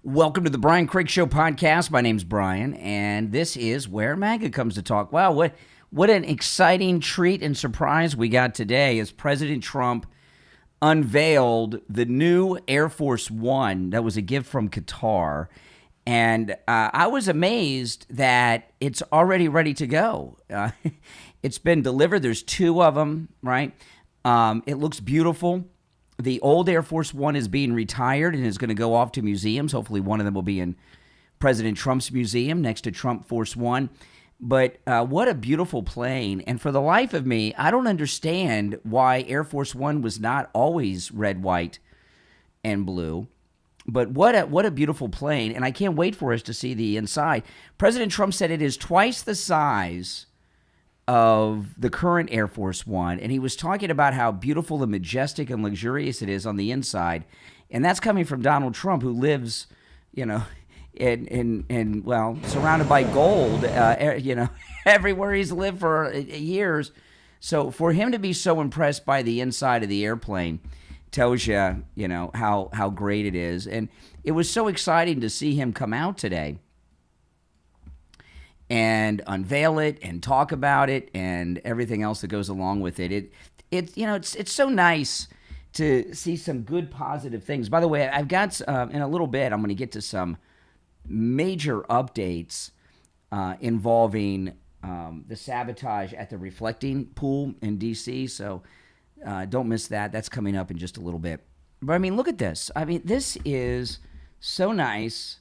Welcome to the Brian Craig Show podcast. My name's Brian, and this is where MAGA comes to talk. Wow, what an exciting treat and surprise we got today as President Trump unveiled the new Air Force One that was a gift from Qatar. And I was amazed that it's already ready to go. It's been delivered. There's two of them, right? It looks beautiful. The old Air Force One is being retired and is going to go off to museums. Hopefully one of them will be in President Trump's museum next to Trump Force One. But what a beautiful plane. And for the life of me, I don't understand why Air Force One was not always red, white, and blue. But what a beautiful plane. And I can't wait for us to see the inside. President Trump said it is twice the size of the current Air Force One, and he was talking about how beautiful and majestic and luxurious it is on the inside, and that's coming from Donald Trump, who lives, in surrounded by gold, everywhere he's lived for years. So for him to be so impressed by the inside of the airplane tells you, how great it is, and it was so exciting to see him come out today and unveil it and talk about it and everything else that goes along with it. It's so nice to see some good positive things. By the way, I've got in a little bit I'm going to get to some major updates involving the sabotage at the reflecting pool in D.C. So don't miss that. That's coming up in just a little bit. But I mean, look at this. I mean, this is so nice.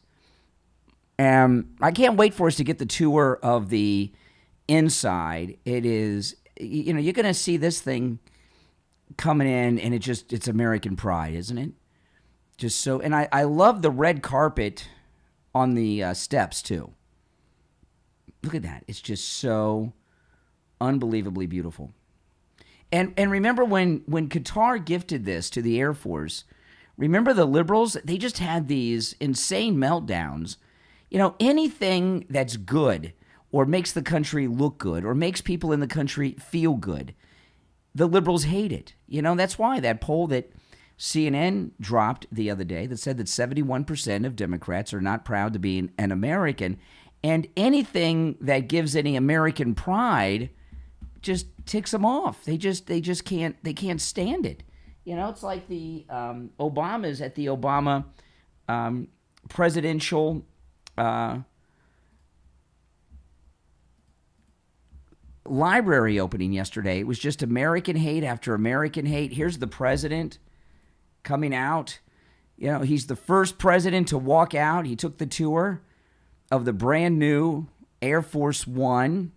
I can't wait for us to get the tour of the inside. It is, you're going to see this thing coming in, and it's American pride, isn't it? Just so, and I love the red carpet on the steps, too. Look at that. It's just so unbelievably beautiful. And remember when Qatar gifted this to the Air Force, remember the liberals? They just had these insane meltdowns. Anything that's good or makes the country look good or makes people in the country feel good, the liberals hate it. That's why that poll that CNN dropped the other day that said that 71% of Democrats are not proud to be an American, and anything that gives any American pride just ticks them off. They just can't stand it. It's like the Obamas at the Obama presidential library opening yesterday. It was just American hate after American hate. Here's the president coming out. He's the first president to walk out. He took the tour of the brand new Air Force One.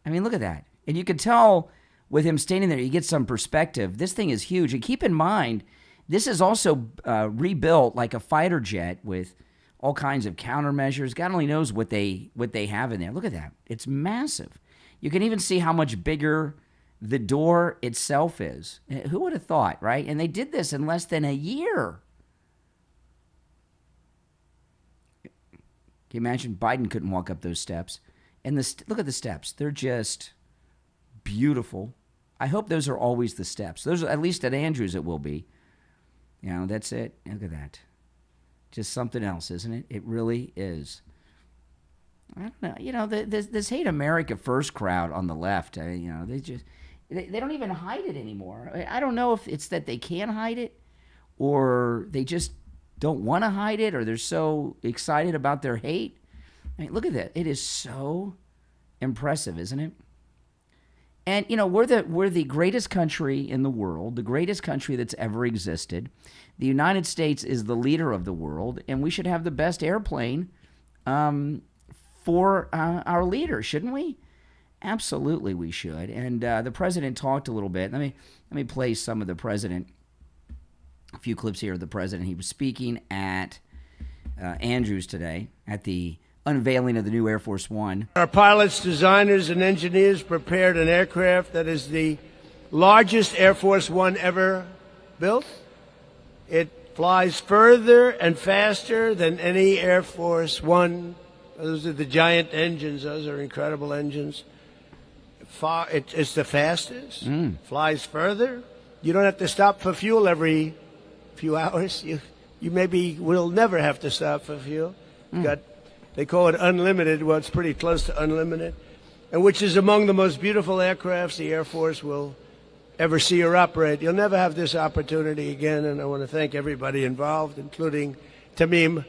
I mean, look at that. And you can tell with him standing there, you get some perspective. This thing is huge. And keep in mind, this is also rebuilt like a fighter jet with all kinds of countermeasures. God only knows what they have in there. Look at that. It's massive. You can even see how much bigger the door itself is. Who would have thought, right? And they did this in less than a year. Can you imagine? Biden couldn't walk up those steps. And look at the steps. They're just beautiful. I hope those are always the steps. Those are, at least at Andrews it will be. That's it. Look at that. Just something else, isn't it? It really is. I don't know. This Hate America First crowd on the left, they don't even hide it anymore. I don't know if it's that they can't hide it or they just don't want to hide it or they're so excited about their hate. I mean, look at that. It is so impressive, isn't it? And, we're the greatest country in the world, the greatest country that's ever existed. The United States is the leader of the world, and we should have the best airplane for our leader, shouldn't we? Absolutely, we should. And the president talked a little bit. Let me play some of the president, a few clips here of the president. He was speaking at Andrews today at the unveiling of the new Air Force One. Our pilots, designers, and engineers prepared an aircraft that is the largest Air Force One ever built. It flies further and faster than any Air Force One. Those are the giant engines. Those are incredible engines. It's the fastest. Flies further. You don't have to stop for fuel every few hours. You you maybe will never have to stop for fuel. They call it unlimited. Well, it's pretty close to unlimited, and which is among the most beautiful aircrafts the Air Force will ever see or operate. You'll never have this opportunity again, and I want to thank everybody involved, including Tamim.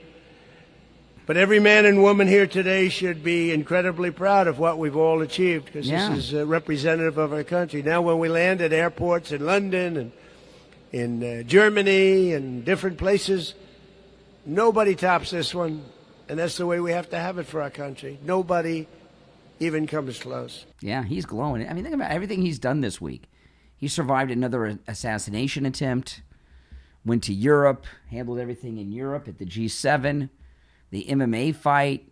But every man and woman here today should be incredibly proud of what we've all achieved, because this is representative of our country. Now when we land at airports in London and in Germany and different places, nobody tops this one, and that's the way we have to have it for our country. Nobody even comes close. Yeah, he's glowing. I mean, think about everything he's done this week. He survived another assassination attempt, went to Europe, handled everything in Europe at the G7, the MMA fight,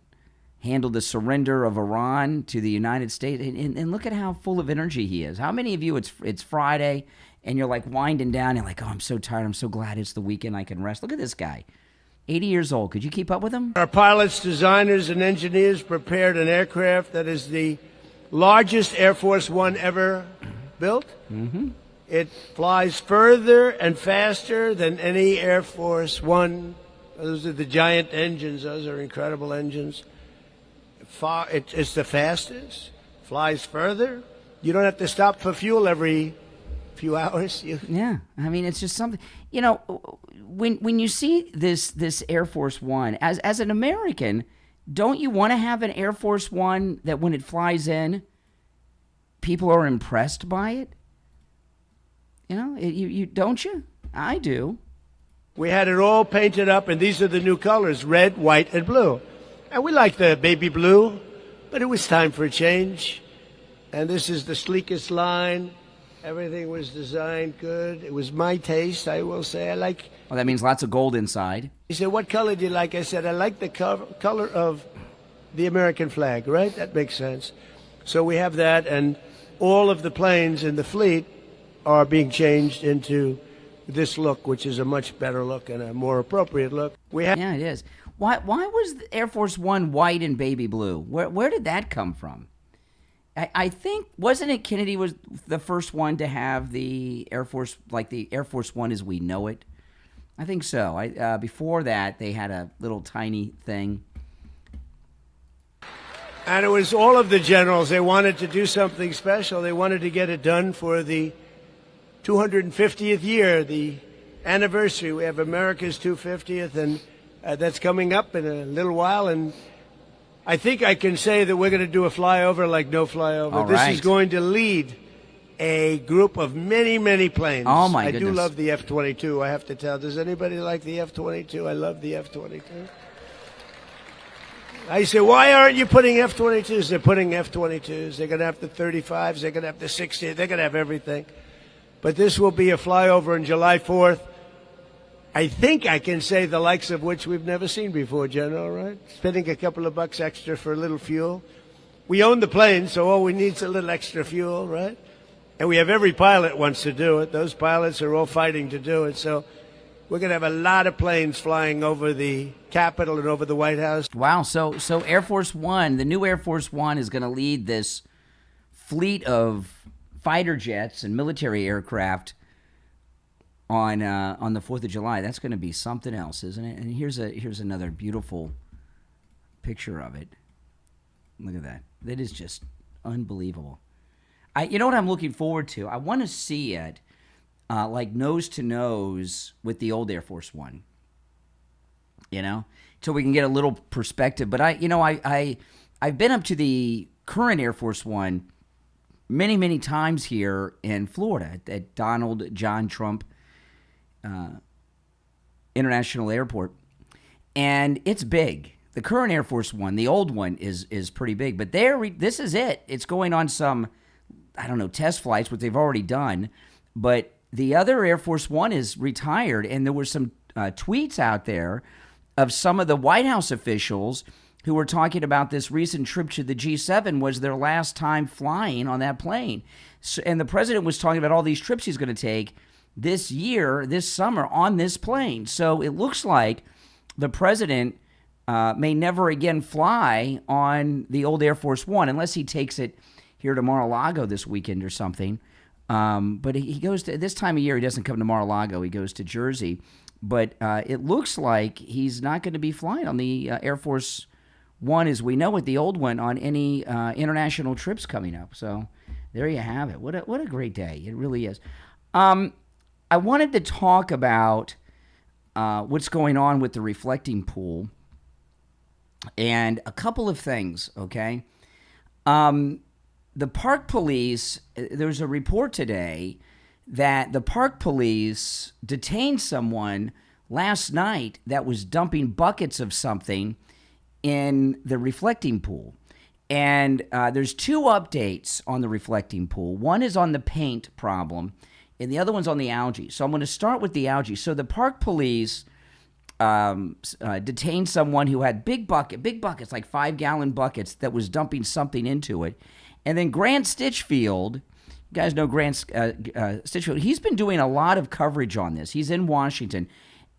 handled the surrender of Iran to the United States. And look at how full of energy he is. How many of you, it's Friday, and you're like winding down, and like, oh, I'm so tired. I'm so glad it's the weekend. I can rest. Look at this guy, 80 years old. Could you keep up with him? Our pilots, designers, and engineers prepared an aircraft that is the largest Air Force One ever built. Mm-hmm. It flies further and faster than any Air Force One. Those are the giant engines. Those are incredible engines. It's the fastest. Flies further. You don't have to stop for fuel every few hours. Yeah, I mean, it's just something. You know, when you see this Air Force One, as an American, don't you want to have an Air Force One that when it flies in, people are impressed by it? You know, you don't you? I do. We had it all painted up, and these are the new colors, red, white, and blue. And we like the baby blue, but it was time for a change. And this is the sleekest line. Everything was designed good. It was my taste, I will say. I like... Well, that means lots of gold inside. He said, what color do you like? I said, I like the color of the American flag, right? That makes sense. So we have that, and all of the planes in the fleet are being changed into this look, which is a much better look and a more appropriate look. Yeah, it is. Why was the Air Force One white and baby blue? Where did that come from? I think, wasn't it Kennedy was the first one to have the Air Force, like the Air Force One as we know it? I think so. Before that, they had a little tiny thing. And it was all of the generals. They wanted to do something special. They wanted to get it done for the 250th year, the anniversary. We have America's 250th, and that's coming up in a little while. And I think I can say that we're going to do a flyover like no flyover. All this right. is going to lead a group of many, many planes. Oh, my goodness. I do love the F-22, I have to tell. Does anybody like the F-22? I love the F-22. I say, why aren't you putting F-22s? They're putting F-22s. They're going to have the 35s. They're going to have the 60s. They're going to have everything. But this will be a flyover on July 4th. I think I can say the likes of which we've never seen before, General, right? Spending a couple of bucks extra for a little fuel. We own the plane, so all we need is a little extra fuel, right? And we have every pilot wants to do it. Those pilots are all fighting to do it. So we're going to have a lot of planes flying over the Capitol and over the White House. Wow. So Air Force One, the new Air Force One is going to lead this fleet of fighter jets and military aircraft on the 4th of July. That's going to be something else, isn't it? And here's another beautiful picture of it. Look at that. That is just unbelievable. You know what I'm looking forward to? I want to see it like nose to nose with the old Air Force One. You know, so we can get a little perspective. But I've been up to the current Air Force One many, many times here in Florida at Donald John Trump International Airport, and it's big. The current Air Force One, the old one, is pretty big. But this is it. It's going on some, I don't know, test flights, which they've already done. But the other Air Force One is retired, and there were some tweets out there of some of the White House officials who were talking about this recent trip to the G7 was their last time flying on that plane. So, and the president was talking about all these trips he's going to take this year, this summer, on this plane. So it looks like the president may never again fly on the old Air Force One unless he takes it here to Mar-a-Lago this weekend or something. But he goes to, this time of year, he doesn't come to Mar-a-Lago. He goes to Jersey. But it looks like he's not going to be flying on the Air Force One as we know it, the old one, on any international trips coming up. So there you have it. What a great day. It really is. I wanted to talk about what's going on with the reflecting pool and a couple of things, okay? The park police, there's a report today that the park police detained someone last night that was dumping buckets of something in the reflecting pool. And there's two updates on the reflecting pool. One is on the paint problem, and the other one's on the algae. So I'm going to start with the algae. So the park police detained someone who had big buckets, like 5-gallon buckets, that was dumping something into it. And then Grant Stitchfield, you guys know Grant Stitchfield, he's been doing a lot of coverage on this. He's in Washington,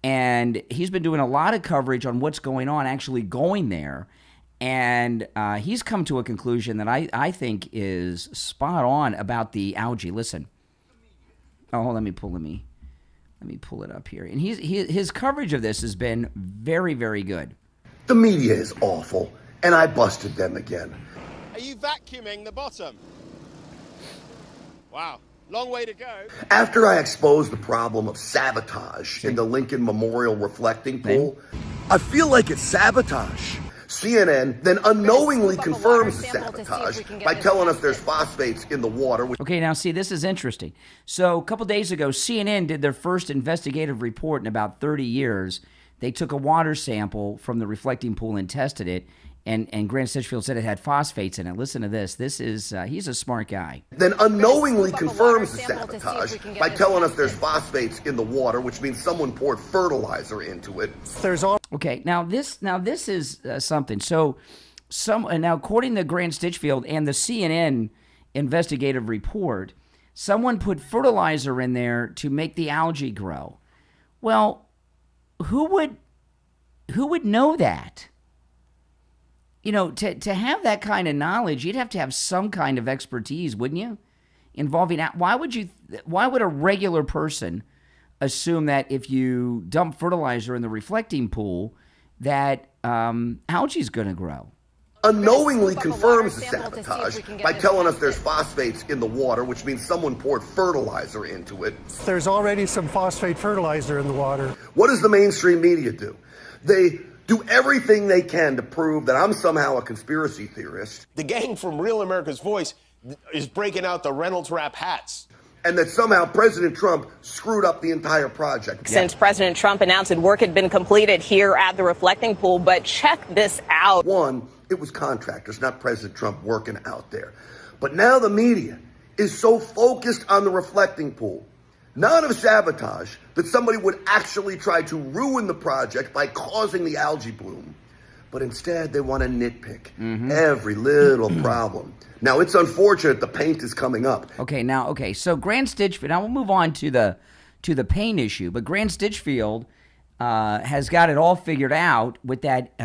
and he's been doing a lot of coverage on what's going on, actually going there. And he's come to a conclusion that I think is spot on about the algae. Listen. Oh, let me pull it up here. And his coverage of this has been very, very good. The media is awful, and I busted them again. Are you vacuuming the bottom? Wow, long way to go. After I exposed the problem of sabotage in the Lincoln Memorial reflecting pool, I feel like it's sabotage. CNN then unknowingly confirms the sabotage by telling us there's phosphates in the water. Okay, now see, this is interesting. So a couple days ago, CNN did their first investigative report in about 30 years. They took a water sample from the reflecting pool and tested it, and Grant Stitchfield said it had phosphates in it. Listen to this. This is, he's a smart guy. Then unknowingly confirms the sabotage by telling us there's phosphates in the water, which means someone poured fertilizer into it. Okay, now this is something. So, now according to Grant Stitchfield and the CNN investigative report, someone put fertilizer in there to make the algae grow. Well, who would know that? You know, to have that kind of knowledge, you'd have to have some kind of expertise, wouldn't you? Involving, why would a regular person assume that if you dump fertilizer in the reflecting pool that algae is going to grow? Unknowingly confirms the sabotage by telling us there's phosphates in the water, which means someone poured fertilizer into it. There's already some phosphate fertilizer in the water. What does the mainstream media do? They do everything they can to prove that I'm somehow a conspiracy theorist. The gang from Real America's Voice is breaking out the Reynolds Wrap hats. And that somehow President Trump screwed up the entire project. Since President Trump announced that work had been completed here at the reflecting pool, but check this out. One, it was contractors, not President Trump working out there. But now the media is so focused on the reflecting pool, not of sabotage, that somebody would actually try to ruin the project by causing the algae bloom. But instead, they want to nitpick every little problem. Now, it's unfortunate the paint is coming up. Okay, so Grant Stitchfield, now we'll move on to the paint issue, but Grant Stitchfield has got it all figured out with that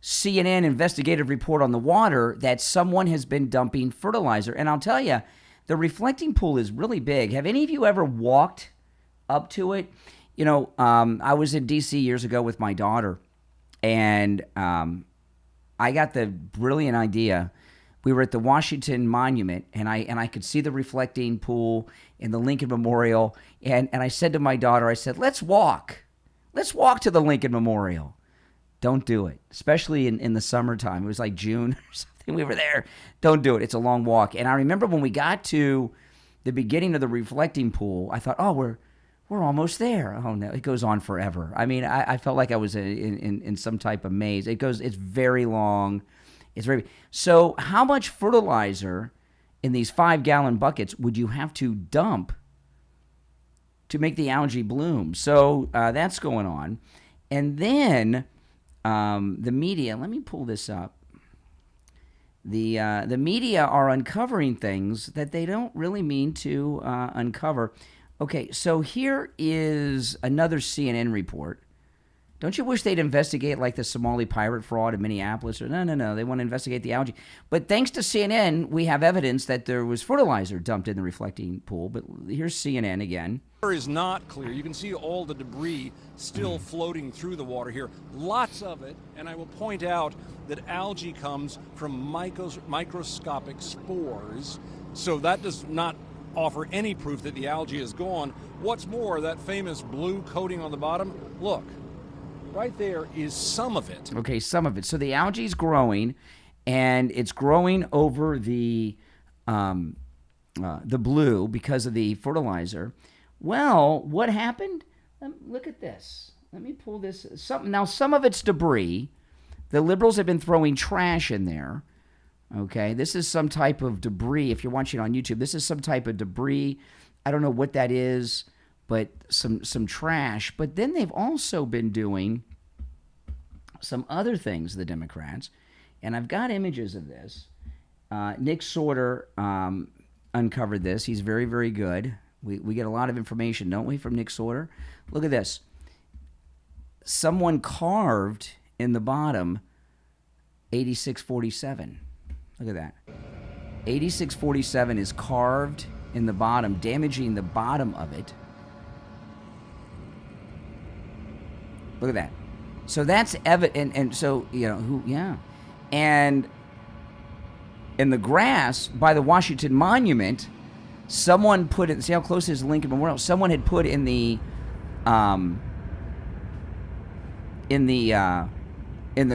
CNN investigative report on the water that someone has been dumping fertilizer. And I'll tell you, the reflecting pool is really big. Have any of you ever walked up to it? You know, I was in D.C. years ago with my daughter, and I got the brilliant idea. We were at the Washington Monument, and I could see the reflecting pool in the Lincoln Memorial, and I said to my daughter, I said, let's walk to the Lincoln Memorial. Don't do it, especially in the summertime. It was like June or something. We were there. Don't do it. It's a long walk. And I remember when we got to the beginning of the reflecting pool, I thought, oh, we're almost there. Oh no, it goes on forever. I mean, I felt like I was in some type of maze. It's very long. So how much fertilizer in these 5-gallon buckets would you have to dump to make the algae bloom? So that's going on. And then the media, let me pull this up. The media are uncovering things that they don't really mean to uncover. Okay, so here is another CNN report. Don't you wish they'd investigate like the Somali pirate fraud in Minneapolis? Or no, they want to investigate the algae. But thanks to CNN, we have evidence that there was fertilizer dumped in the reflecting pool. But here's CNN again. Water is not clear. You can see all the debris still floating through the water here. Lots of it, and I will point out that algae comes from microscopic spores, so that does not offer any proof that the algae is gone. What's more, that famous blue coating on the bottom, look, right there is some of it. Okay, some of it. So the algae is growing, and it's growing over the blue because of the fertilizer. Well, what happened? Look at this. Let me pull this. Now, some of it's debris. The liberals have been throwing trash in there. Okay, this is some type of debris. If you're watching on YouTube, this is some type of debris. I don't know what that is, but some trash. But then they've also been doing some other things, the Democrats, and I've got images of this. Nick Sorter uncovered this. He's very, very good. We get a lot of information, don't we, from Nick Sorter? Look at this. Someone carved in the bottom 8647. Look at that. 8647 is carved in the bottom, damaging the bottom of it. Look at that. So that's evident, and so, you know, And in the grass by the Washington Monument, someone put it, see how close it is to Lincoln Memorial? Someone had put in the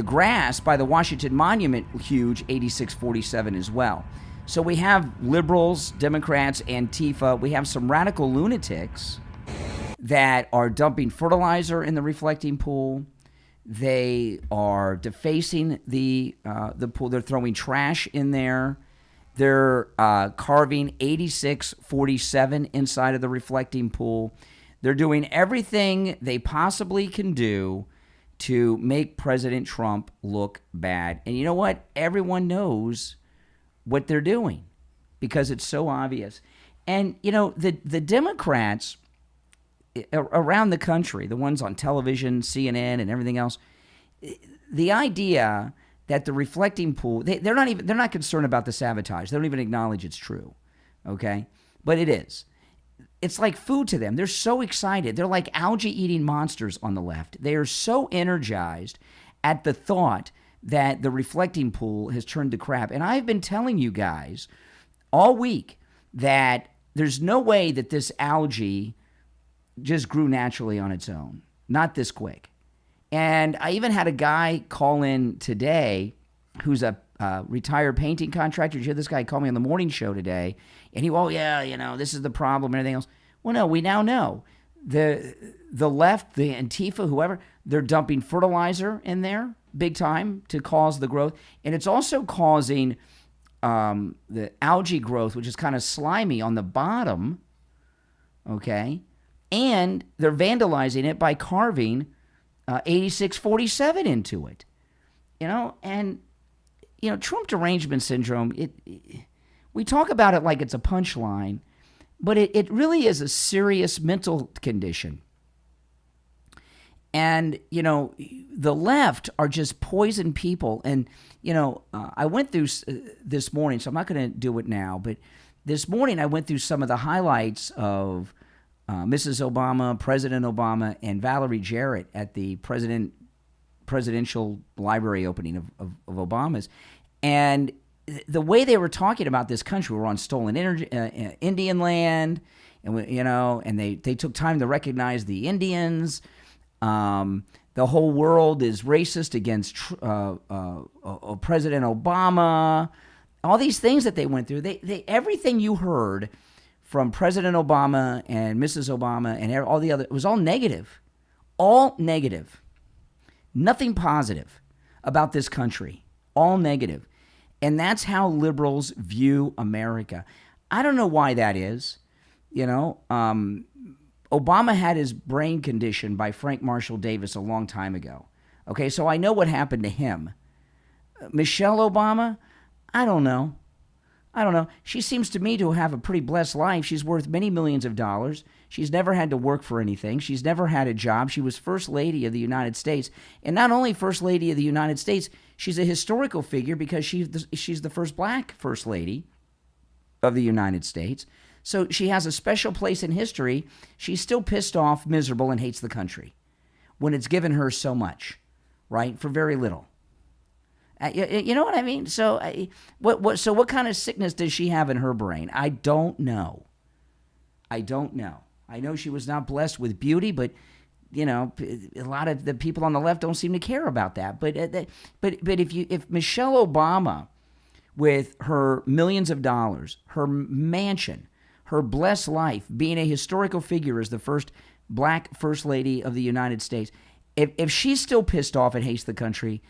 grass by the Washington Monument, huge 8647 as well. So we have liberals, Democrats, Antifa. We have some radical lunatics that are dumping fertilizer in the reflecting pool. They are defacing the pool. They're throwing trash in there. They're carving 8647 inside of the reflecting pool. They're doing everything they possibly can do to make President Trump look bad. And you know what? Everyone knows what they're doing because it's so obvious. And, you know, the Democrats around the country, the ones on television, CNN, and everything else, the idea that the reflecting pool, they're not concerned about the sabotage. They don't even acknowledge it's true, okay? But it is. It's like food to them. They're so excited. They're like algae-eating monsters on the left. They are so energized at the thought that the reflecting pool has turned to crap. And I've been telling you guys all week that there's no way that this algae just grew naturally on its own. Not this quick. And I even had a guy call in today who's a retired painting contractor. Did you hear this guy call me on the morning show today? And he, this is the problem and everything else. Well, no, we now know. The left, the Antifa, whoever, they're dumping fertilizer in there big time to cause the growth. And it's also causing the algae growth, which is kind of slimy on the bottom, okay? And they're vandalizing it by carving 8647 into it. And Trump derangement syndrome, we talk about it like it's a punchline, but it really is a serious mental condition. And, the left are just poison people. And, I went through this morning, so I'm not going to do it now, but this morning I went through some of the highlights of Mrs. Obama, President Obama, and Valerie Jarrett at the presidential library opening of Obama's. And the way they were talking about this country, we're on stolen Indian land, and they took time to recognize the Indians. The whole world is racist against President Obama. All these things that they went through, everything you heard from President Obama and Mrs. Obama and all the other, it was all negative. All negative. Nothing positive about this country. All negative. And that's how liberals view America. I don't know why that is. Obama had his brain conditioned by Frank Marshall Davis a long time ago. Okay, so I know what happened to him. Michelle Obama, I don't know. I don't know. She seems to me to have a pretty blessed life. She's worth many millions of dollars. She's never had to work for anything. She's never had a job. She was First Lady of the United States. And not only First Lady of the United States, she's a historical figure because she's the first black First Lady of the United States. So she has a special place in history. She's still pissed off, miserable, and hates the country when it's given her so much, right, for very little. You know what I mean? So what kind of sickness does she have in her brain? I don't know. I know she was not blessed with beauty, but you know, a lot of the people on the left don't seem to care about that. But if Michelle Obama, with her millions of dollars, her mansion, her blessed life, being a historical figure as the first black First Lady of the United States, if she's still pissed off and hates the country,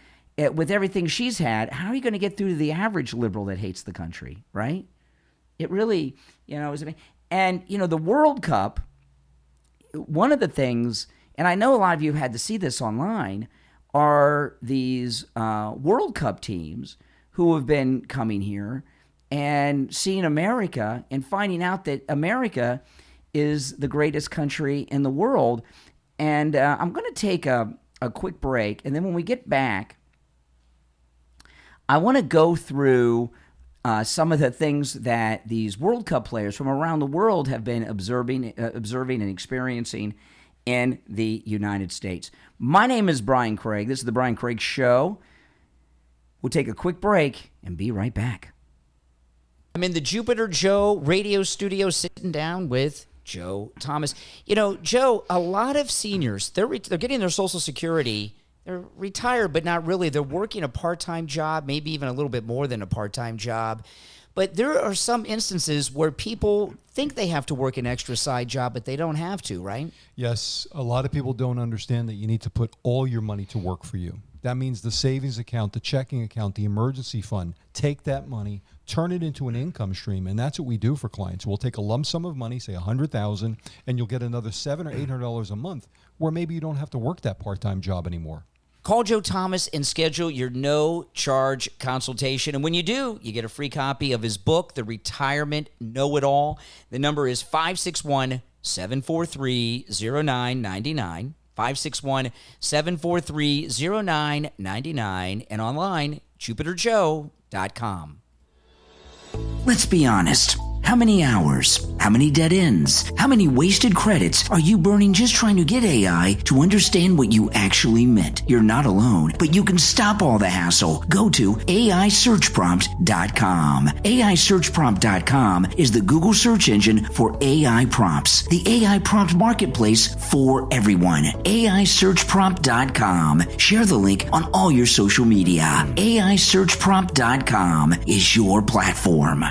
with everything she's had, how are you going to get through to the average liberal that hates the country, right? It really, is. And, the World Cup, one of the things, and I know a lot of you have had to see this online, are these World Cup teams who have been coming here and seeing America and finding out that America is the greatest country in the world. And I'm going to take a quick break, and then when we get back, I want to go through some of the things that these World Cup players from around the world have been observing and experiencing in the United States. My name is Brian Craig. This is the Brian Craig Show. We'll take a quick break and be right back. I'm in the Jupiter Joe radio studio sitting down with Joe Thomas. Joe, a lot of seniors, they're getting their Social Security. They're retired, but not really. They're working a part-time job, maybe even a little bit more than a part-time job. But there are some instances where people think they have to work an extra side job, but they don't have to, right? Yes, a lot of people don't understand that you need to put all your money to work for you. That means the savings account, the checking account, the emergency fund. Take that money, turn it into an income stream, and that's what we do for clients. We'll take a lump sum of money, say $100,000, and you'll get another $700 or $800 a month, where maybe you don't have to work that part-time job anymore. Call Joe Thomas and schedule your no-charge consultation. And when you do, you get a free copy of his book, The Retirement Know-It-All. The number is 561-743-0999, 561-743-0999, and online, jupiterjoe.com. Let's be honest. How many hours, how many dead ends, how many wasted credits are you burning just trying to get AI to understand what you actually meant? You're not alone, but you can stop all the hassle. Go to AISearchPrompt.com. AISearchPrompt.com is the Google search engine for AI prompts, the AI prompt marketplace for everyone. AISearchPrompt.com. Share the link on all your social media. AISearchPrompt.com is your platform.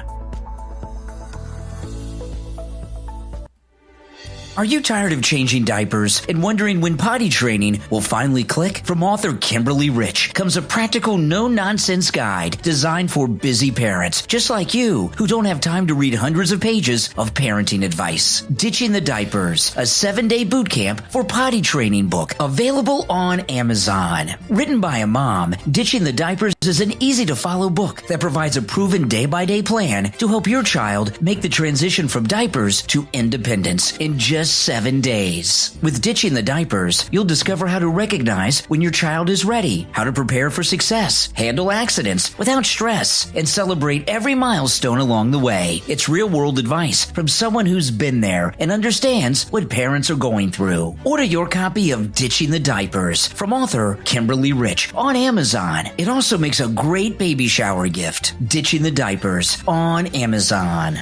Are you tired of changing diapers and wondering when potty training will finally click? From author Kimberly Rich comes a practical, no-nonsense guide designed for busy parents, just like you, who don't have time to read hundreds of pages of parenting advice. Ditching the Diapers, a 7-day boot camp for potty training book, available on Amazon. Written by a mom, Ditching the Diapers is an easy-to-follow book that provides a proven day-by-day plan to help your child make the transition from diapers to independence in just 7 days. With Ditching the Diapers, you'll discover how to recognize when your child is ready, how to prepare for success, handle accidents without stress, and celebrate every milestone along the way. It's real-world advice from someone who's been there and understands what parents are going through. Order your copy of Ditching the Diapers from author Kimberly Rich on Amazon. It also makes a great baby shower gift. Ditching the Diapers on Amazon.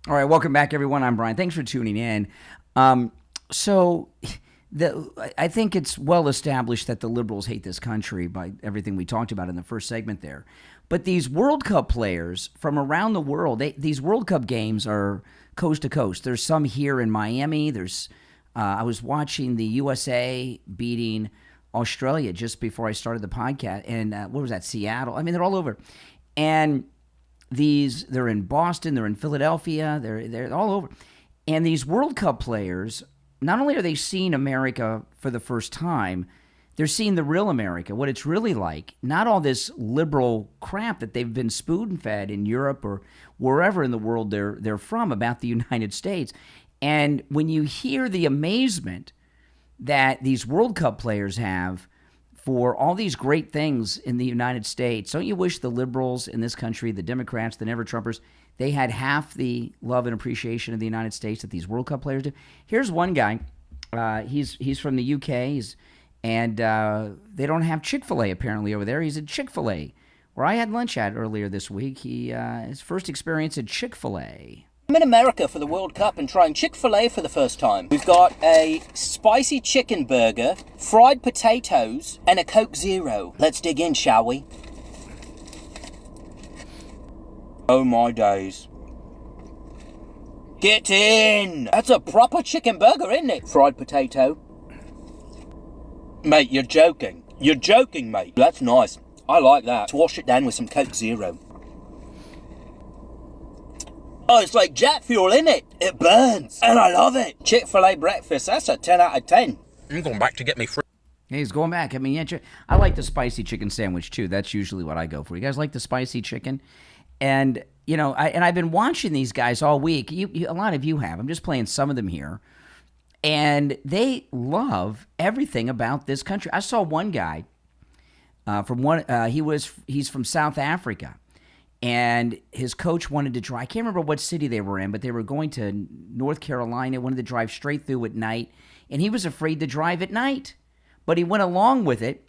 All right, welcome back, everyone. I'm Brian. Thanks for tuning in. I think it's well established that the liberals hate this country by everything we talked about in the first segment there. But these World Cup players from around the world, these World Cup games are coast to coast. There's some here in Miami. I was watching the USA beating Australia just before I started the podcast. And what was that, Seattle? I mean, they're all over. And they're in Boston, they're in Philadelphia, they're all over. And these World Cup players, not only are they seeing America for the first time, They're seeing the real America, what it's really like, not all this liberal crap that they've been spoon-fed in Europe or wherever in the world they're from about the United States. And when you hear the amazement that these World Cup players have for all these great things in the United States, don't you wish the liberals in this country, the Democrats, the Never-Trumpers, they had half the love and appreciation of the United States that these World Cup players do? Here's one guy. He's from the UK, and they don't have Chick-fil-A apparently over there. He's at Chick-fil-A, where I had lunch at earlier this week. His first experience at Chick-fil-A. I'm in America for the World Cup and trying Chick-fil-A for the first time. We've got a spicy chicken burger, fried potatoes, and a Coke Zero. Let's dig in, shall we? Oh my days. Get in! That's a proper chicken burger, isn't it? Fried potato. Mate, you're joking. You're joking, mate. That's nice. I like that. Let's wash it down with some Coke Zero. Oh, it's like jet fuel, isn't it? It burns. And I love it. Chick-fil-A breakfast, that's a 10 out of 10. I'm going back to get me free. Yeah, he's going back. I mean, yeah, I like the spicy chicken sandwich, too. That's usually what I go for. You guys like the spicy chicken? And, you know, I've been watching these guys all week. A lot of you have. I'm just playing some of them here. And they love everything about this country. I saw one guy he's from South Africa. And his coach wanted to drive. I can't remember what city they were in, but they were going to North Carolina, wanted to drive straight through at night. And he was afraid to drive at night. But he went along with it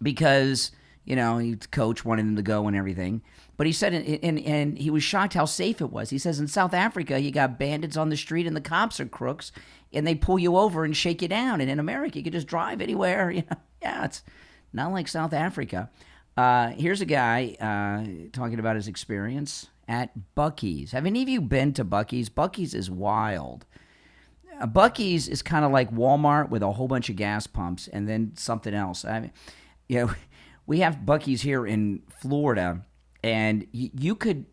because, you know, the coach wanted him to go and everything. But he said, and he was shocked how safe it was. He says, in South Africa, you got bandits on the street and the cops are crooks, and they pull you over and shake you down. And in America, you can just drive anywhere. You know, yeah, it's not like South Africa. Here's a guy talking about his experience at Buc-ee's. Have any of you been to Buc-ee's? Buc-ee's is wild. Buc-ee's is kind of like Walmart with a whole bunch of gas pumps and then something else. I mean, you know, we have Buc-ee's here in Florida, and you could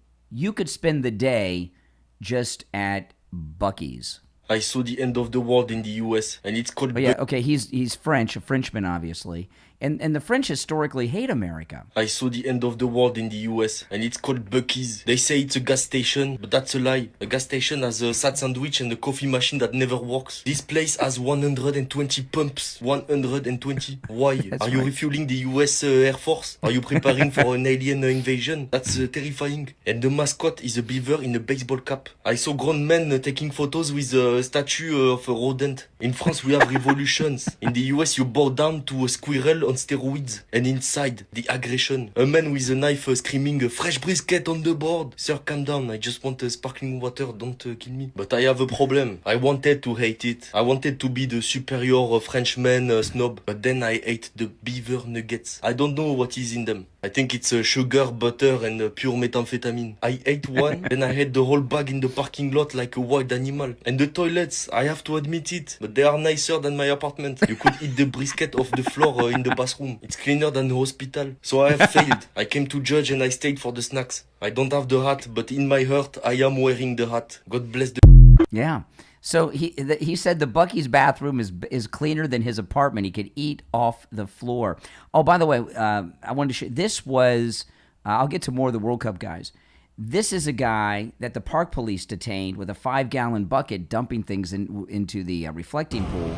spend the day just at Buc-ee's. I saw the end of the world in the U.S. and it's called. Oh, yeah, okay. He's French, a Frenchman, obviously, and the French historically hate America. I saw the end of the world in the U.S. and it's called Buc-ee's. They say it's a gas station, but that's a lie. A gas station has a sad sandwich and a coffee machine that never works. This place has 120 pumps. 120. Why? Are you refueling the U.S. Air Force? Are you preparing for an alien invasion? That's terrifying. And the mascot is a beaver in a baseball cap. I saw grown men taking photos with a statue of a rodent. In France, we have revolutions. In the US, you bow down to a squirrel on steroids. And inside, the aggression. A man with a knife screaming, fresh brisket on the board. Sir, calm down. I just want sparkling water. Don't kill me. But I have a problem. I wanted to hate it. I wanted to be the superior Frenchman snob. But then I ate the beaver nuggets. I don't know what is in them. I think it's sugar, butter, and pure methamphetamine. I ate one, then I had the whole bag in the parking lot like a wild animal. And the toilets, I have to admit it, but they are nicer than my apartment. You could eat the brisket off the floor in the bathroom. It's cleaner than the hospital. So I have failed. I came to judge and I stayed for the snacks. I don't have the hat, but in my heart, I am wearing the hat. God bless the... Yeah. So he said the Buc-ee's bathroom is cleaner than his apartment. He could eat off the floor. Oh, by the way, I wanted to show. This was. I'll get to more of the World Cup guys. This is a guy that the park police detained with a 5-gallon bucket, dumping things into the reflecting pool.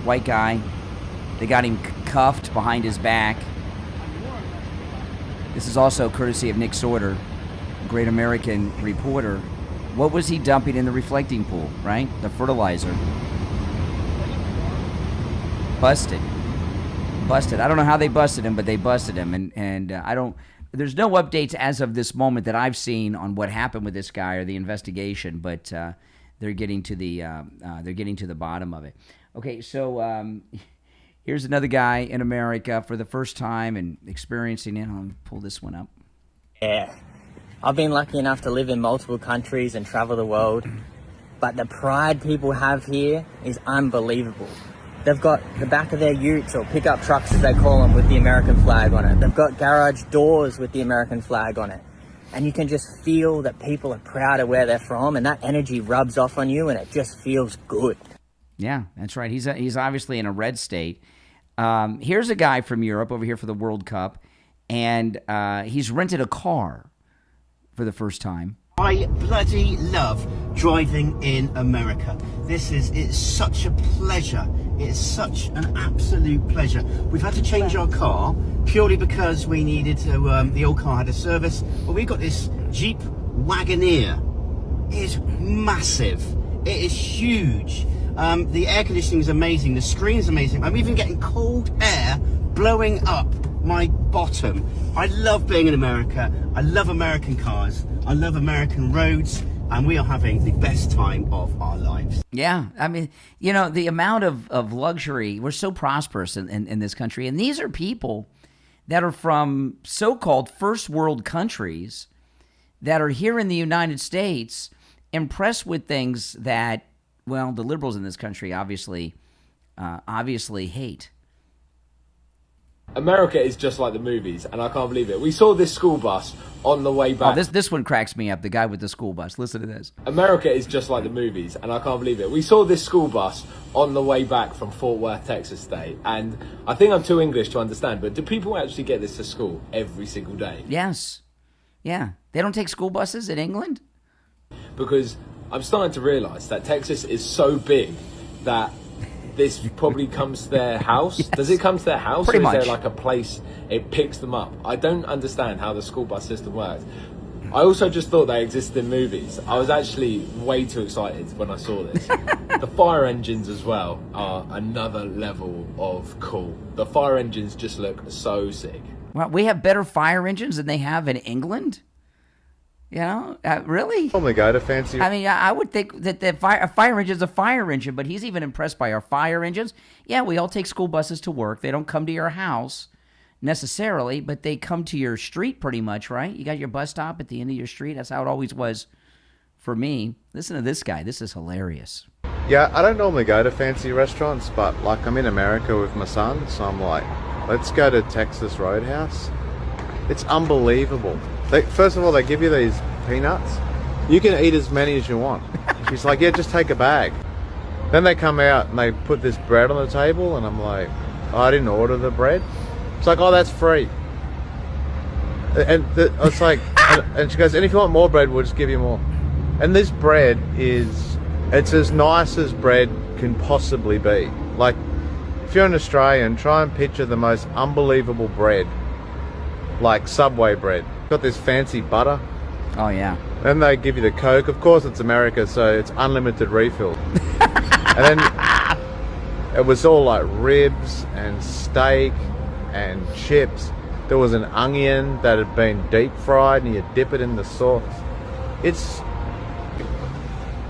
White guy. They got him cuffed behind his back. This is also courtesy of Nick Sorter, great American reporter. What was he dumping in the reflecting pool, right? The fertilizer. Busted. I don't know how they busted him, but they busted him. And I don't... There's no updates as of this moment that I've seen on what happened with this guy or the investigation, but they're getting to the bottom of it. Okay, so here's another guy in America for the first time and experiencing it. I'll pull this one up. Yeah. I've been lucky enough to live in multiple countries and travel the world, but the pride people have here is unbelievable. They've got the back of their utes, or pickup trucks as they call them, with the American flag on it. They've got garage doors with the American flag on it. And you can just feel that people are proud of where they're from, and that energy rubs off on you and it just feels good. Yeah, that's right. He's obviously in a red state. Here's a guy from Europe over here for the World Cup, and he's rented a car for the first time. I bloody love driving in America. It's such a pleasure. It's such an absolute pleasure. We've had to change our car purely because we needed to, the old car had a service. But we've got this Jeep Wagoneer. It is massive. It is huge. The air conditioning is amazing. The screen is amazing. I'm even getting cold air blowing up my bottom. I love being in America. I love American cars. I love American roads. And we are having the best time of our lives. Yeah. I mean, you know, the amount of luxury, we're so prosperous in this country. And these are people that are from so-called first world countries that are here in the United States, impressed with things that, well, the liberals in this country obviously hate. America is just like the movies, and I can't believe it. We saw this school bus on the way back. Oh, this one cracks me up, the guy with the school bus. Listen to this. America is just like the movies, and I can't believe it. We saw this school bus on the way back from Fort Worth, Texas State, and I think I'm too English to understand, but do people actually get this to school every single day? Yes. Yeah. They don't take school buses in England? Because I'm starting to realize that Texas is so big that this probably comes to their house. Yes. Does it come to their house? Pretty or is much. there like a place it picks them up? I don't understand how the school bus system works. I also just thought they existed in movies. I was actually way too excited when I saw this. The fire engines as well are another level of cool. The fire engines just look so sick. Well, we have better fire engines than they have in England? You know, really? Normally go to fancy. I mean, I would think that a fire engine is a fire engine, but he's even impressed by our fire engines. Yeah, we all take school buses to work. They don't come to your house necessarily, but they come to your street pretty much, right? You got your bus stop at the end of your street. That's how it always was for me. Listen to this guy. This is hilarious. Yeah, I don't normally go to fancy restaurants, but like I'm in America with my son, so I'm like, let's go to Texas Roadhouse. It's unbelievable. First of all, they give you these peanuts. You can eat as many as you want. She's like, yeah, just take a bag. Then they come out and they put this bread on the table, and I'm like, oh, I didn't order the bread. It's like, oh, that's free. And it's like, and she goes, and if you want more bread, we'll just give you more. And this bread it's as nice as bread can possibly be. Like, if you're an Australian, try and picture the most unbelievable bread, like Subway bread. Got this fancy butter. Oh, yeah. Then they give you the Coke. Of course, it's America, so it's unlimited refill. And then it was all like ribs and steak and chips. There was an onion that had been deep fried, and you dip it in the sauce.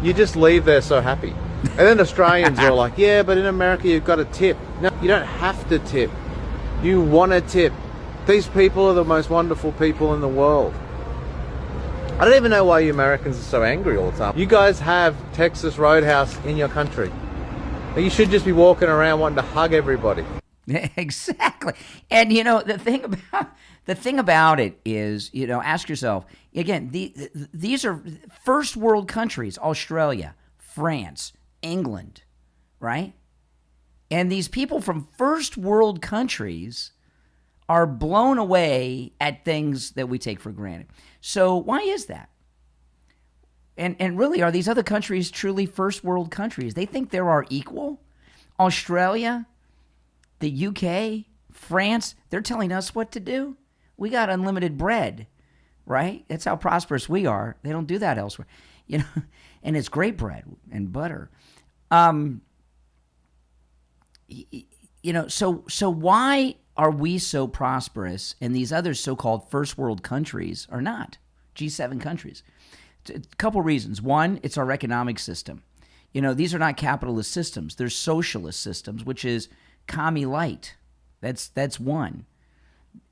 You just leave there so happy. And then Australians are like, yeah, but in America you've got to tip. No, you don't have to tip. You want to tip. These people are the most wonderful people in the world. I don't even know why you Americans are so angry all the time. You guys have Texas Roadhouse in your country. You should just be walking around wanting to hug everybody. Exactly. And, you know, the thing about it is, you know, ask yourself, again, these are first world countries, Australia, France, England, right? And these people from first world countries are blown away at things that we take for granted. So why is that? And really, are these other countries truly first world countries? They think they're our equal? Australia, the UK, France, they're telling us what to do. We got unlimited bread, right? That's how prosperous we are. They don't do that elsewhere. You know, and it's great bread and butter. You know, so why are we so prosperous and these other so-called first world countries are not? G7 countries. A couple reasons. One, it's our economic system. You know, these are not capitalist systems. They're socialist systems, which is commie light. That's one.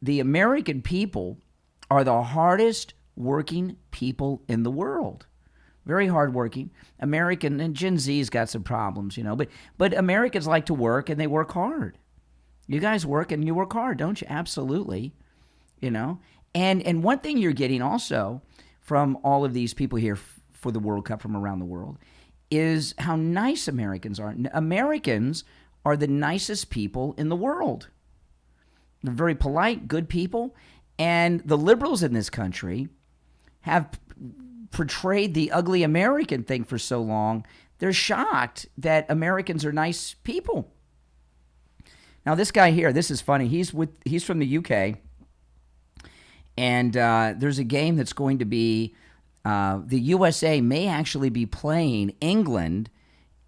The American people are the hardest working people in the world. Very hardworking. American, and Gen Z's got some problems, you know, but Americans like to work and they work hard. You guys work and you work hard, don't you? Absolutely. You know, and one thing you're getting also from all of these people here for the World Cup from around the world is how nice Americans are. Americans are the nicest people in the world. They're very polite, good people. And the liberals in this country have portrayed the ugly American thing for so long, they're shocked that Americans are nice people. Now, this guy here, this is funny. He's from the UK, and there's a game that's going to be, the USA may actually be playing England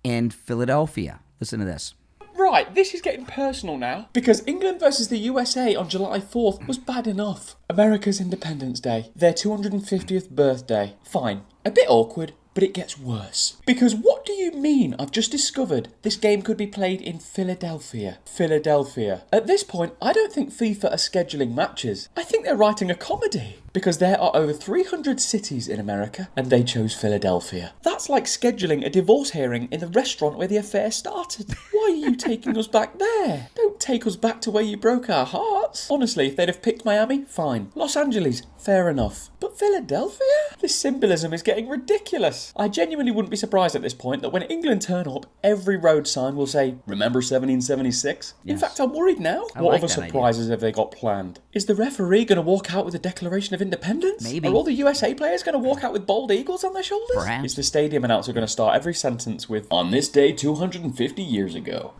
in Philadelphia. Listen to this. Right, this is getting personal now, because England versus the USA on July 4th was bad enough. America's Independence Day, their 250th birthday. Fine, a bit awkward, but it gets worse. Because what do you mean I've just discovered this game could be played in Philadelphia? Philadelphia. At this point, I don't think FIFA are scheduling matches. I think they're writing a comedy. Because there are over 300 cities in America, and they chose Philadelphia. That's like scheduling a divorce hearing in the restaurant where the affair started. Why are you taking us back there? Don't take us back to where you broke our hearts. Honestly, if they'd have picked Miami, fine. Los Angeles, fair enough. But Philadelphia? This symbolism is getting ridiculous. I genuinely wouldn't be surprised at this point that when England turn up, every road sign will say, remember 1776? Yes. In fact, I'm worried now. What other surprises have they got planned? Is the referee going to walk out with a Declaration of Independence? Maybe. Are all the USA players going to walk out with bald eagles on their shoulders? Perhaps. Is the stadium announcer going to start every sentence with, on this day 250 years ago?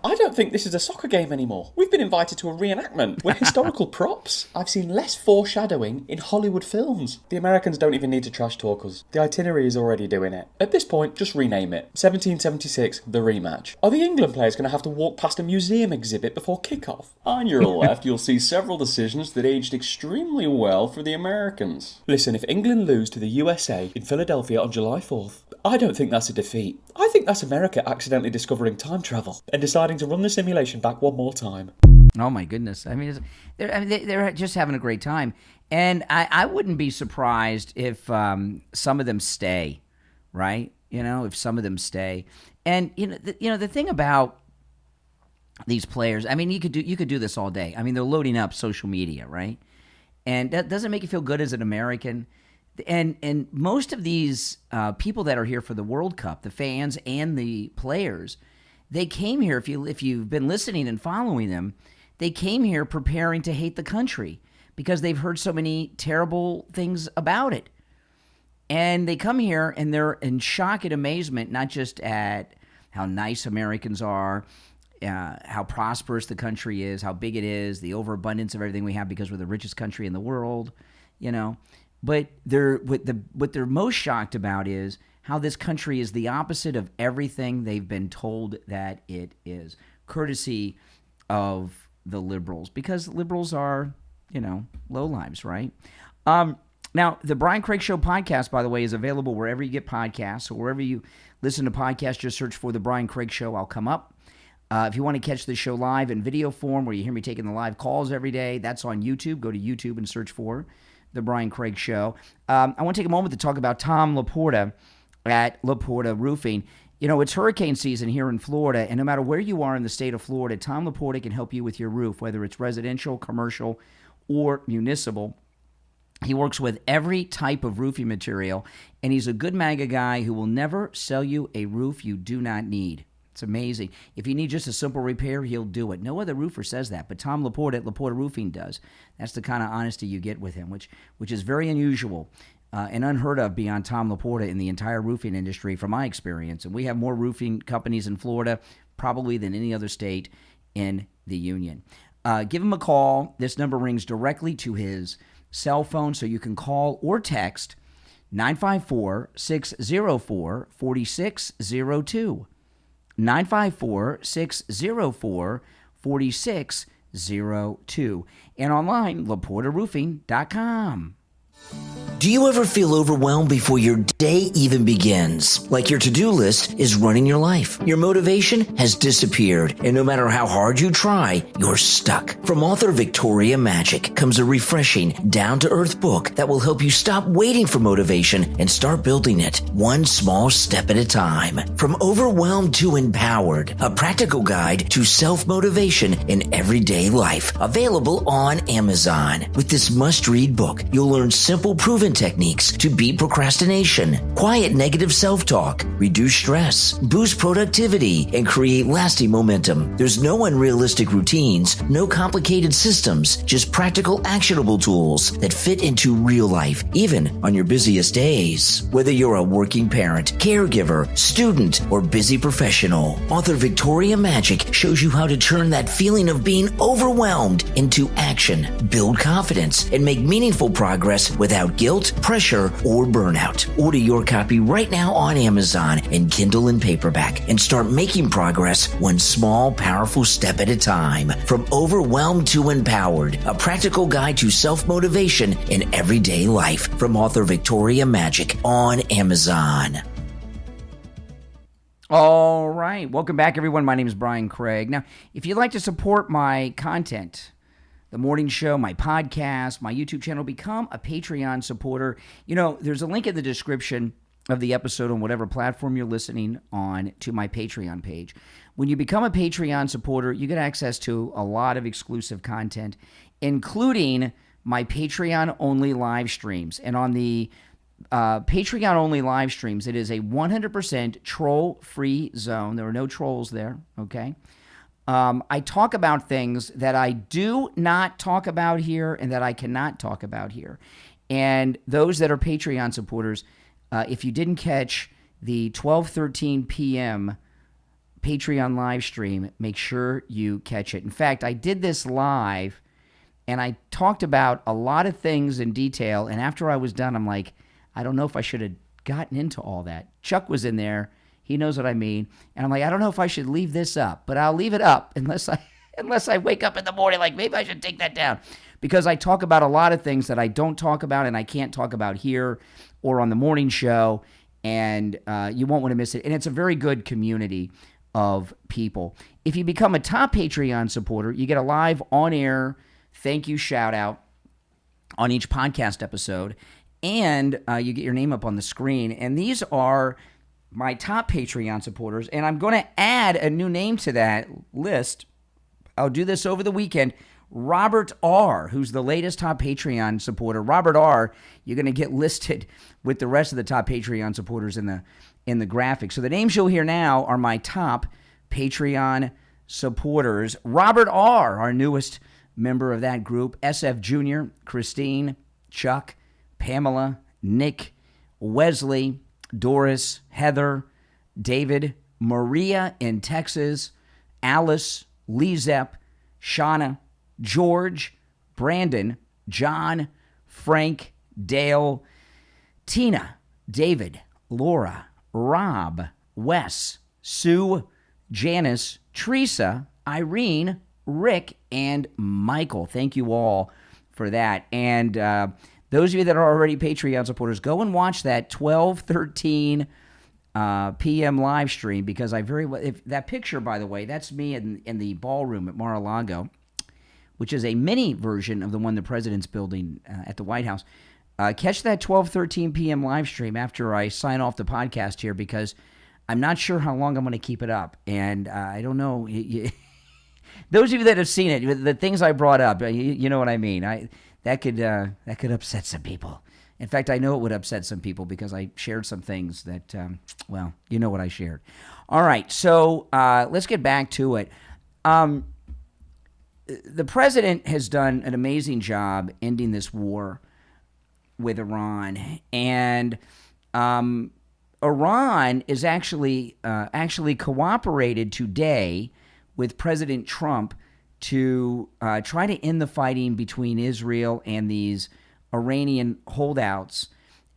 I don't think this is a soccer game anymore. We've been invited to a reenactment with historical props. I've seen less foreshadowing in Hollywood films. The Americans don't even need to trash talk us. The itinerary is already doing it. At this point, just rename it. 1776, the rematch. Are the England players going to have to walk past a museum exhibit before kickoff? On your left, you'll see several decisions that aged extremely well for the Americans. Listen, if England lose to the USA in Philadelphia on July 4th, I don't think that's a defeat. I think that's America accidentally discovering time travel and deciding to run the simulation back one more time. Oh my goodness! I mean, they're just having a great time, and I wouldn't be surprised if some of them stay, right? You know, if some of them stay, and the thing about these players, I mean, you could do this all day. I mean, they're loading up social media, right? And that doesn't make you feel good as an American. And most of these people that are here for the World Cup, the fans and the players, they came here, if you've been listening and following them, they came here preparing to hate the country because they've heard so many terrible things about it. And they come here and they're in shock and amazement, not just at how nice Americans are, how prosperous the country is, how big it is, the overabundance of everything we have because we're the richest country in the world, But what they're most shocked about is how this country is the opposite of everything they've been told that it is, courtesy of the liberals, because liberals are, lowlives, right? Now, the Brian Craig Show podcast, by the way, is available wherever you get podcasts. So wherever you listen to podcasts, just search for the Brian Craig Show. I'll come up. If you want to catch the show live in video form, where you hear me taking the live calls every day, that's on YouTube. Go to YouTube and search for the Brian Craig Show. I want to take a moment to talk about Tom Laporta at Laporta Roofing. It's hurricane season here in Florida, and no matter where you are in the state of Florida, Tom Laporta can help you with your roof, whether it's residential, commercial, or municipal. He works with every type of roofing material, and he's a good MAGA guy who will never sell you a roof you do not need. It's amazing. If you need just a simple repair, he'll do it. No other roofer says that, but Tom Laporta at Laporta Roofing does. That's the kind of honesty you get with him, which is very unusual and unheard of beyond Tom Laporta in the entire roofing industry from my experience. And we have more roofing companies in Florida probably than any other state in the union. Give him a call. This number rings directly to his cell phone, so you can call or text 954-604-4602. 954-604-4602. And online, LaportaRoofing.com. Do you ever feel overwhelmed before your day even begins? Like your to-do list is running your life. Your motivation has disappeared, and no matter how hard you try, you're stuck. From author Victoria Magic comes a refreshing, down-to-earth book that will help you stop waiting for motivation and start building it one small step at a time. From overwhelmed to empowered, a practical guide to self-motivation in everyday life. Available on Amazon. With this must-read book, you'll learn simple proven techniques to beat procrastination, quiet negative self-talk, reduce stress, boost productivity, and create lasting momentum. There's no unrealistic routines, no complicated systems, just practical, actionable tools that fit into real life, even on your busiest days. Whether you're a working parent, caregiver, student, or busy professional, author Victoria Magic shows you how to turn that feeling of being overwhelmed into action, build confidence, and make meaningful progress without guilt, pressure, or burnout. Order your copy right now on Amazon in Kindle and paperback and start making progress one small, powerful step at a time. From overwhelmed to empowered, a practical guide to self-motivation in everyday life from author Victoria Magic on Amazon. All right. Welcome back, everyone. My name is Brian Craig. Now, if you'd like to support my content, the morning show, my podcast, my YouTube channel, become a Patreon supporter. You know, there's a link in the description of the episode on whatever platform you're listening on to my Patreon page. When you become a Patreon supporter, you get access to a lot of exclusive content, including my Patreon-only live streams. And on the Patreon-only live streams, it is a 100% troll-free zone. There are no trolls there, okay? I talk about things that I do not talk about here and that I cannot talk about here. And those that are Patreon supporters, if you didn't catch the 12:13 p.m. Patreon live stream, make sure you catch it. In fact, I did this live, and I talked about a lot of things in detail, and after I was done, I'm like, I don't know if I should have gotten into all that. Chuck was in there. He knows what I mean. And I'm like, I don't know if I should leave this up, but I'll leave it up unless I wake up in the morning like, maybe I should take that down. Because I talk about a lot of things that I don't talk about and I can't talk about here or on the morning show, and you won't want to miss it. And it's a very good community of people. If you become a top Patreon supporter, you get a live on-air thank you shout-out on each podcast episode, and you get your name up on the screen. And these are my top Patreon supporters, and I'm going to add a new name to that list. I'll do this over the weekend. Robert R., who's the latest top Patreon supporter. Robert R., you're going to get listed with the rest of the top Patreon supporters in the graphic. So the names you'll hear now are my top Patreon supporters. Robert R., our newest member of that group. SFjr, Christine, Chuck, Pamela, Nick, Wesley, Doris, Heather, David, Maria in Texas, Alice, LeeZep, Shawna, George, Brandon, John, Frank, Dale, Tina, David, Laura, Rob, Wes, Sue, Janice, Teresa, Irene, Rick, and Michael. Thank you all for that. And those of you that are already Patreon supporters, go and watch that 12:13 p.m. live stream, because I very well, if that picture, by the way, that's me in the ballroom at Mar-a-Lago, which is a mini version of the one the president's building at the White House. Catch that 12:13 p.m. live stream after I sign off the podcast here, because I'm not sure how long I'm going to keep it up, and I don't know. Those of you that have seen it, the things I brought up, you know what I mean. That could upset some people. In fact, I know it would upset some people because I shared some things that, well, you know what I shared. All right, so let's get back to it. The president has done an amazing job ending this war with Iran, and Iran is actually cooperated today with President Trump to try to end the fighting between Israel and these Iranian holdouts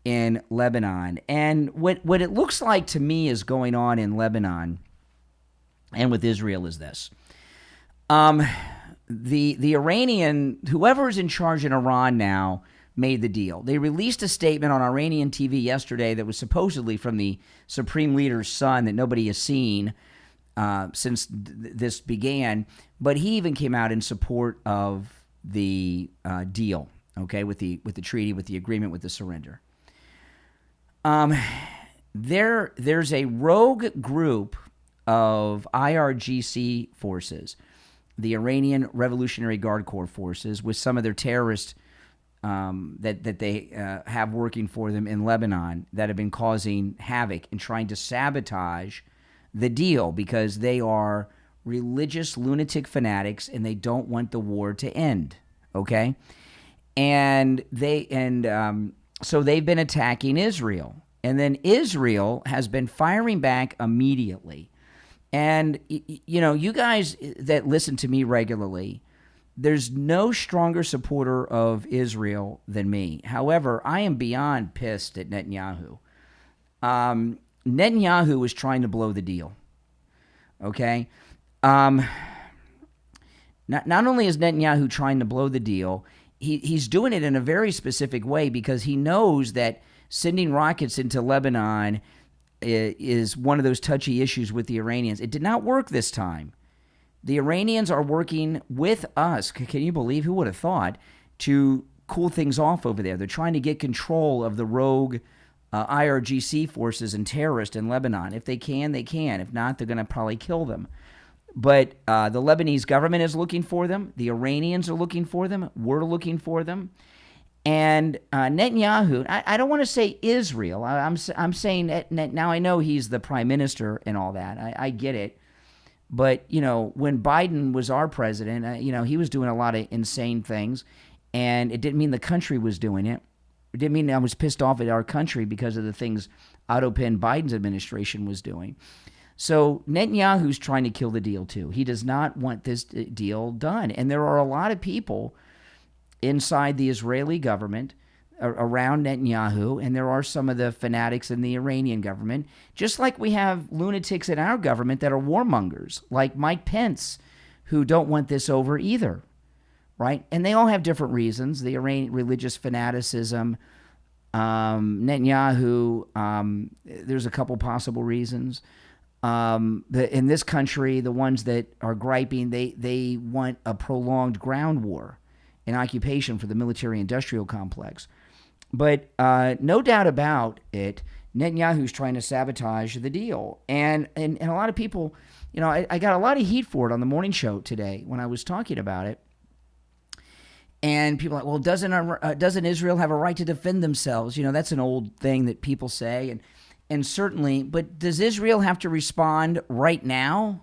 in Lebanon. And what it looks like to me is going on in Lebanon and with Israel is this. The Iranian, whoever is in charge in Iran now, made the deal. They released a statement on Iranian TV yesterday that was supposedly from the supreme leader's son that nobody has seen since this began, but he even came out in support of the deal, okay, with the treaty, with the agreement, with the surrender. There's a rogue group of IRGC forces, the Iranian Revolutionary Guard Corps forces, with some of their terrorist that they have working for them in Lebanon that have been causing havoc and trying to sabotage the deal because they are religious lunatic fanatics and they don't want the war to end. Okay, so they've been attacking Israel, and then Israel has been firing back immediately. And you guys that listen to me regularly, there's no stronger supporter of Israel than me. However, I am beyond pissed at Netanyahu. Netanyahu is trying to blow the deal. Okay? Not only is Netanyahu trying to blow the deal, he's doing it in a very specific way because he knows that sending rockets into Lebanon is one of those touchy issues with the Iranians. It did not work this time. The Iranians are working with us. Can you believe? Who would have thought? To cool things off over there. They're trying to get control of the rogue IRGC forces and terrorists in Lebanon. If they can, they can. If not, they're going to probably kill them. But the Lebanese government is looking for them. The Iranians are looking for them. We're looking for them. And Netanyahu, I don't want to say Israel. I'm saying that now I know he's the prime minister and all that. I get it. But, when Biden was our president, he was doing a lot of insane things. And it didn't mean the country was doing it. It didn't mean I was pissed off at our country because of the things Otto Penn Biden's administration was doing. So Netanyahu's trying to kill the deal too. He does not want this deal done. And there are a lot of people inside the Israeli government around Netanyahu, and there are some of the fanatics in the Iranian government, just like we have lunatics in our government that are warmongers, like Mike Pence, who don't want this over either, right? And they all have different reasons. The Iranian religious fanaticism, Netanyahu, there's a couple possible reasons. In this country, the ones that are griping, they want a prolonged ground war, an occupation for the military-industrial complex. But no doubt about it, Netanyahu's trying to sabotage the deal. And a lot of people, I got a lot of heat for it on the morning show today when I was talking about it. And people are like, well, doesn't Israel have a right to defend themselves? That's an old thing that people say. And certainly, but does Israel have to respond right now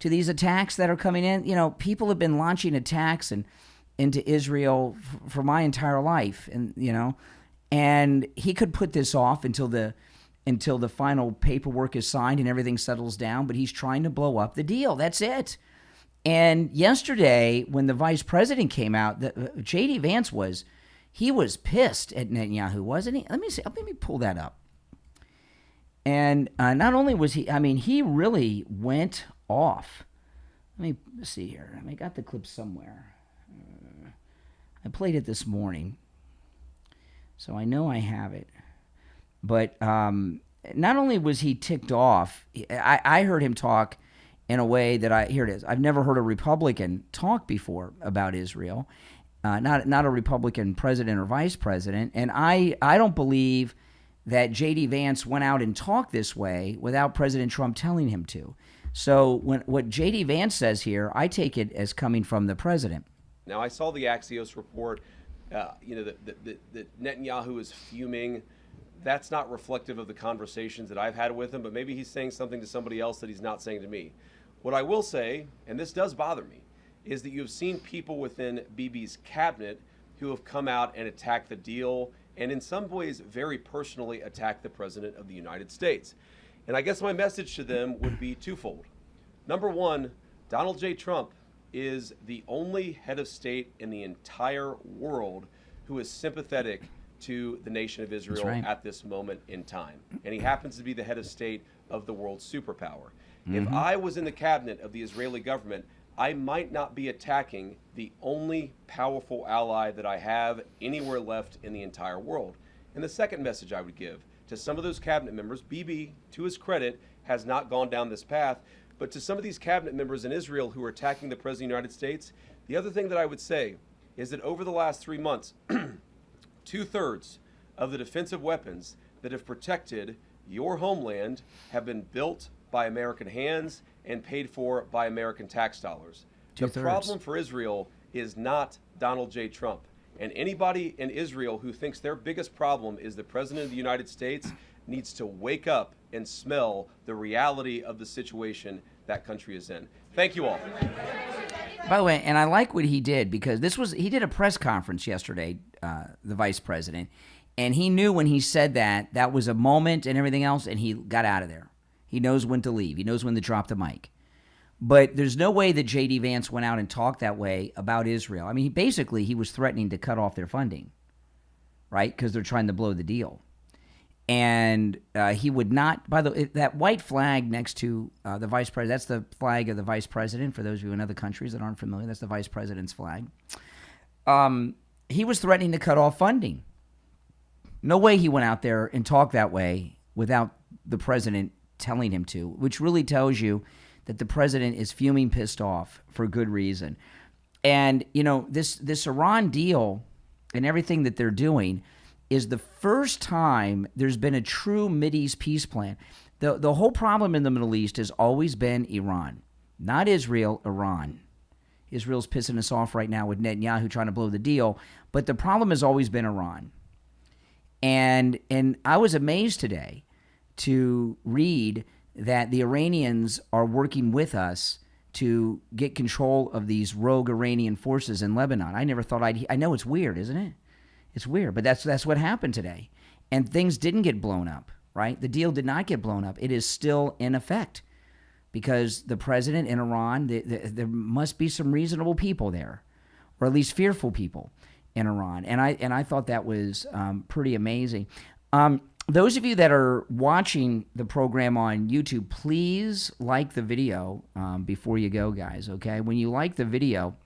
to these attacks that are coming in? People have been launching attacks into Israel for my entire life, and he could put this off until the final paperwork is signed and everything settles down. But he's trying to blow up the deal. That's it. And yesterday, when the vice president came out, J.D. Vance was pissed at Netanyahu, wasn't he? Let me pull that up. And not only was he, he really went off. Let me see here. I got the clip somewhere. I played it this morning, so I know I have it. But not only was he ticked off, I heard him talk in a way that here it is. I've never heard a Republican talk before about Israel, not a Republican president or vice president. And I don't believe that J.D. Vance went out and talked this way without President Trump telling him to. So what J.D. Vance says here, I take it as coming from the president. Now, I saw the Axios report, that Netanyahu is fuming. That's not reflective of the conversations that I've had with him, but maybe he's saying something to somebody else that he's not saying to me. What I will say, and this does bother me, is that you've seen people within Bibi's cabinet who have come out and attacked the deal and in some ways very personally attacked the President of the United States. And I guess my message to them would be twofold. Number one, Donald J. Trump is the only head of state in the entire world who is sympathetic to the nation of Israel at this moment in time. And he happens to be the head of state of the world's superpower. If I was in the cabinet of the Israeli government, I might not be attacking the only powerful ally that I have anywhere left in the entire world. And the second message I would give to some of those cabinet members, Bibi, to his credit, has not gone down this path, but to some of these cabinet members in Israel who are attacking the President of the United States, the other thing that I would say is that over the last 3 months, 2/3 of the defensive weapons that have protected your homeland have been built by American hands and paid for by American tax dollars. The problem for Israel is not Donald J. Trump. And anybody in Israel who thinks their biggest problem is the President of the United States needs to wake up and smell the reality of the situation that country is in. Thank you all. By the way, and I like what he did, because he did a press conference yesterday, the vice president, and he knew when he said that was a moment and everything else, and he got out of there. He knows when to leave. He knows when to drop the mic. But there's no way that J.D. Vance went out and talked that way about Israel. I mean, he was threatening to cut off their funding, right? Because they're trying to blow the deal. And he would not, by the way, that white flag next to the vice president, that's the flag of the vice president. For those of you in other countries that aren't familiar, that's the vice president's flag. He was threatening to cut off funding. No way he went out there and talked that way without the president telling him to, which really tells you that the president is fuming pissed off for good reason. And, you know, this Iran deal and everything that they're doing is the first time there's been a true Mideast peace plan. The whole problem in the Middle East has always been Iran, not Israel, Iran. Israel's pissing us off right now with Netanyahu trying to blow the deal, but the problem has always been Iran. And I was amazed today to read that the Iranians are working with us to get control of these rogue Iranian forces in Lebanon. I never thought I know it's weird, isn't it? It's weird, but that's what happened today. And things didn't get blown up, right? The deal did not get blown up. It is still in effect because the president in Iran, there must be some reasonable people there, or at least fearful people in Iran. And I thought that was pretty amazing. Those of you that are watching the program on YouTube, please like the video before you go, guys, okay? When you like the video,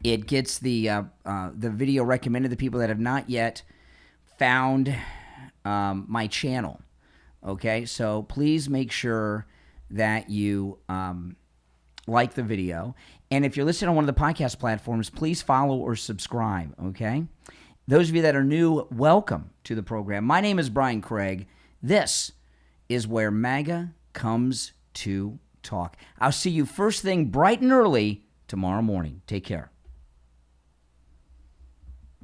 it gets the video recommended to people that have not yet found my channel, okay? So please make sure that you like the video. And if you're listening on one of the podcast platforms, please follow or subscribe, okay? Those of you that are new, welcome to the program. My name is Brian Craig. This is where MAGA comes to talk. I'll see you first thing bright and early tomorrow morning. Take care.